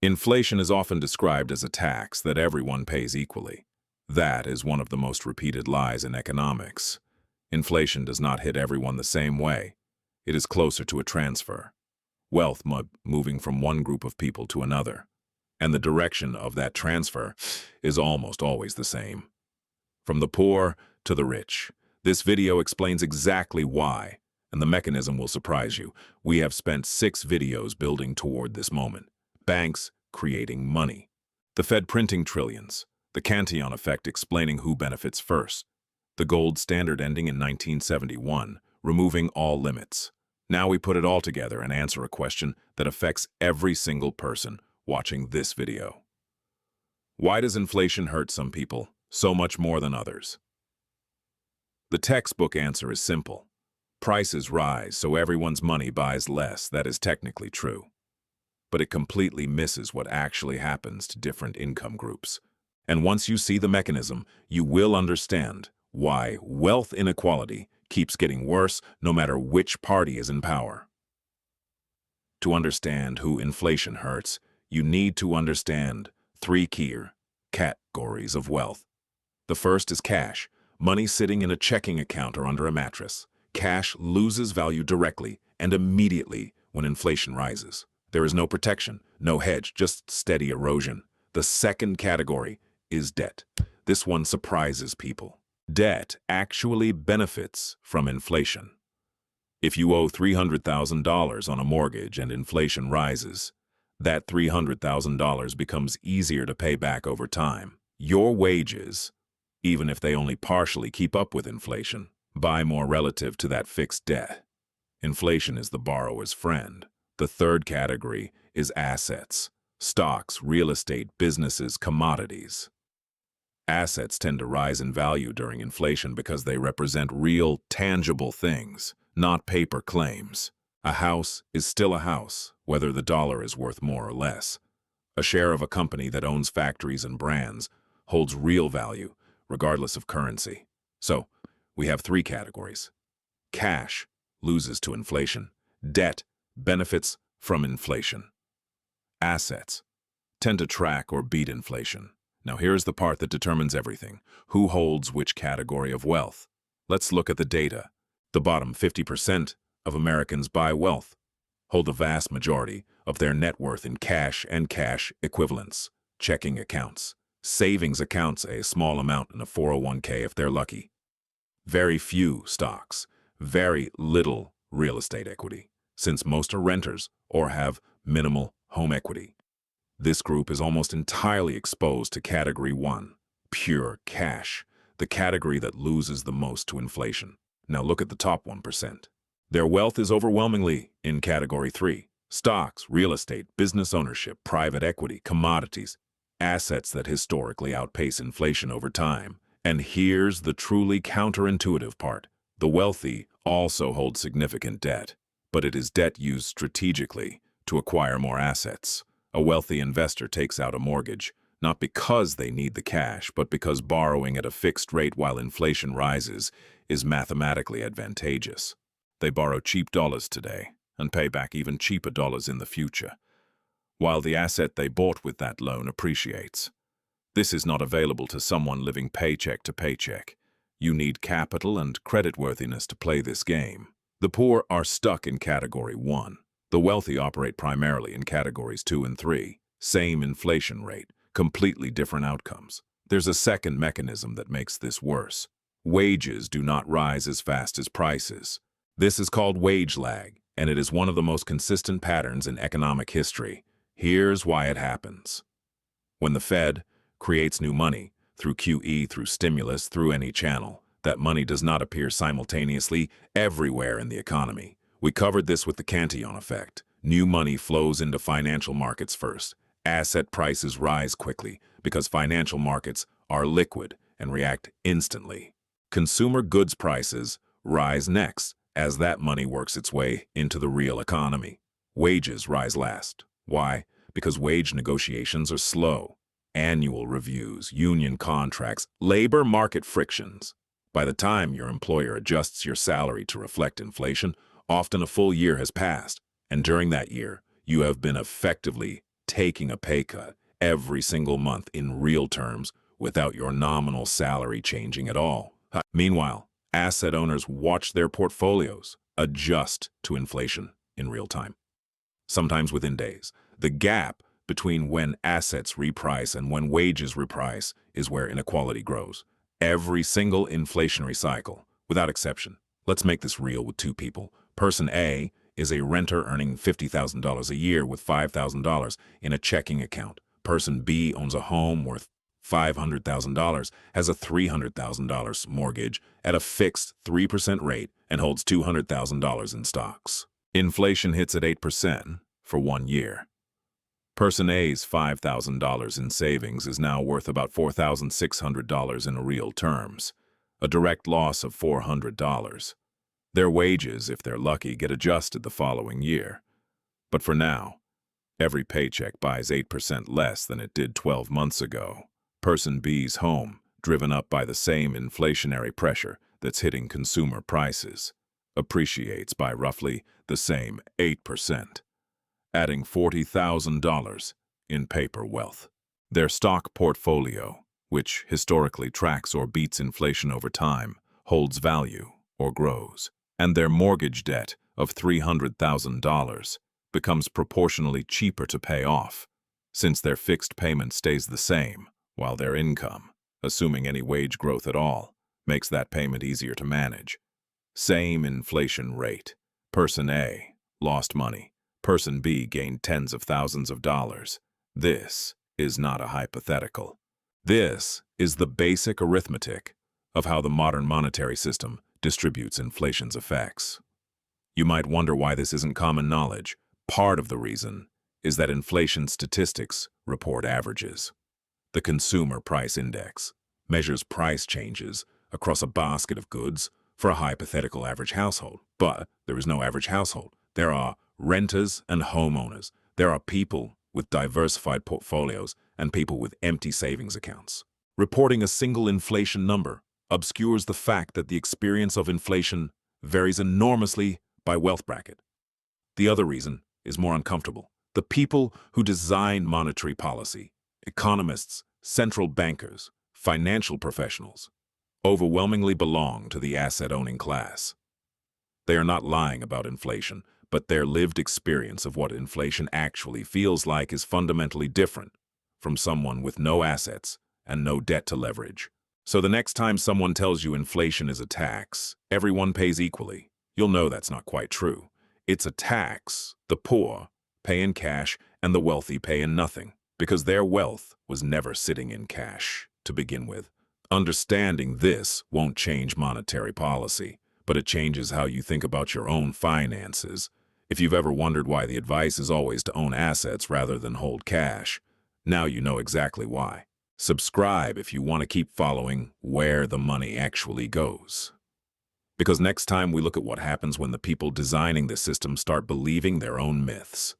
Inflation is often described as a tax that everyone pays equally. That is one of the most repeated lies in economics. Inflation does not hit everyone the same way. It is closer to a transfer. Wealth moving from one group of people to another. And the direction of that transfer is almost always the same. From the poor to the rich. This video explains exactly why, and the mechanism will surprise you. We have spent 6 videos building toward this moment. Banks creating money. The Fed printing trillions. The Cantillon effect explaining who benefits first. The gold standard ending in 1971, removing all limits. Now we put it all together and answer a question that affects every single person watching this video. Why does inflation hurt some people so much more than others? The textbook answer is simple. Prices rise, so everyone's money buys less. That is technically true. But it completely misses what actually happens to different income groups. And once you see the mechanism, you will understand why wealth inequality keeps getting worse no matter which party is in power. To understand who inflation hurts, you need to understand 3 key categories of wealth. The first is cash, money sitting in a checking account or under a mattress. Cash loses value directly and immediately when inflation rises. There is no protection, no hedge, just steady erosion. The second category is debt. This one surprises people. Debt actually benefits from inflation. If you owe $300,000 on a mortgage and inflation rises, that $300,000 becomes easier to pay back over time. Your wages, even if they only partially keep up with inflation, buy more relative to that fixed debt. Inflation is the borrower's friend. The third category is assets. Stocks, real estate, businesses, commodities. Assets tend to rise in value during inflation because they represent real, tangible things, not paper claims. A house is still a house, whether the dollar is worth more or less. A share of a company that owns factories and brands holds real value, regardless of currency. So, we have 3 categories. Cash loses to inflation. Debt benefits from inflation. Assets tend to track or beat inflation. Now here's the part that determines everything. Who holds which category of wealth? Let's look at the data. The bottom 50% of Americans buy wealth, hold the vast majority of their net worth in cash and cash equivalents, checking accounts, savings accounts, a small amount in a 401k if they're lucky. Very few stocks, very little real estate equity, since most are renters or have minimal home equity. This group is almost entirely exposed to Category 1, pure cash, the category that loses the most to inflation. Now look at the top 1%. Their wealth is overwhelmingly in Category 3, stocks, real estate, business ownership, private equity, commodities, assets that historically outpace inflation over time. And here's the truly counterintuitive part. The wealthy also hold significant debt, but it is debt used strategically to acquire more assets. A wealthy investor takes out a mortgage, not because they need the cash, but because borrowing at a fixed rate while inflation rises is mathematically advantageous. They borrow cheap dollars today and pay back even cheaper dollars in the future, while the asset they bought with that loan appreciates. This is not available to someone living paycheck to paycheck. You need capital and creditworthiness to play this game. The poor are stuck in Category 1. The wealthy operate primarily in Categories 2 and 3. Same inflation rate, completely different outcomes. There's a second mechanism that makes this worse. Wages do not rise as fast as prices. This is called wage lag, and it is one of the most consistent patterns in economic history. Here's why it happens. When the Fed creates new money, through QE, through stimulus, through any channel, that money does not appear simultaneously everywhere in the economy. We covered this with the Cantillon effect. New money flows into financial markets first. Asset prices rise quickly because financial markets are liquid and react instantly. Consumer goods prices rise next as that money works its way into the real economy. Wages rise last. Why? Because wage negotiations are slow. Annual reviews, union contracts, labor market frictions. By the time your employer adjusts your salary to reflect inflation, often a full year has passed, and during that year, you have been effectively taking a pay cut every single month in real terms without your nominal salary changing at all. Meanwhile, asset owners watch their portfolios adjust to inflation in real time, sometimes within days. The gap between when assets reprice and when wages reprice is where inequality grows. Every single inflationary cycle, without exception. Let's make this real with two people. Person A is a renter earning $50,000 a year with $5,000 in a checking account. Person B owns a home worth $500,000, has a $300,000 mortgage at a fixed 3% rate, and holds $200,000 in stocks. Inflation hits at 8% for 1 year. Person A's $5,000 in savings is now worth about $4,600 in real terms, a direct loss of $400. Their wages, if they're lucky, get adjusted the following year. But for now, every paycheck buys 8% less than it did 12 months ago. Person B's home, driven up by the same inflationary pressure that's hitting consumer prices, appreciates by roughly the same 8%, adding $40,000 in paper wealth. Their stock portfolio, which historically tracks or beats inflation over time, holds value or grows, and their mortgage debt of $300,000 becomes proportionally cheaper to pay off, since their fixed payment stays the same, while their income, assuming any wage growth at all, makes that payment easier to manage. Same inflation rate. Person A lost money. Person B gained tens of thousands of dollars. This is not a hypothetical. This is the basic arithmetic of how the modern monetary system distributes inflation's effects. You might wonder why this isn't common knowledge. Part of the reason is that inflation statistics report averages. The Consumer Price Index measures price changes across a basket of goods for a hypothetical average household. But there is no average household. There are renters and homeowners. There are people with diversified portfolios and people with empty savings accounts. Reporting a single inflation number obscures the fact that the experience of inflation varies enormously by wealth bracket. The other reason is more uncomfortable. The people who design monetary policy, economists, central bankers, financial professionals, overwhelmingly belong to the asset-owning class. They are not lying about inflation, but their lived experience of what inflation actually feels like is fundamentally different from someone with no assets and no debt to leverage. So the next time someone tells you inflation is a tax, everyone pays equally, you'll know that's not quite true. It's a tax. The poor pay in cash and the wealthy pay in nothing, because their wealth was never sitting in cash to begin with. Understanding this won't change monetary policy, but it changes how you think about your own finances. If you've ever wondered why the advice is always to own assets rather than hold cash, now you know exactly why. Subscribe if you want to keep following where the money actually goes. Because next time we look at what happens when the people designing the system start believing their own myths.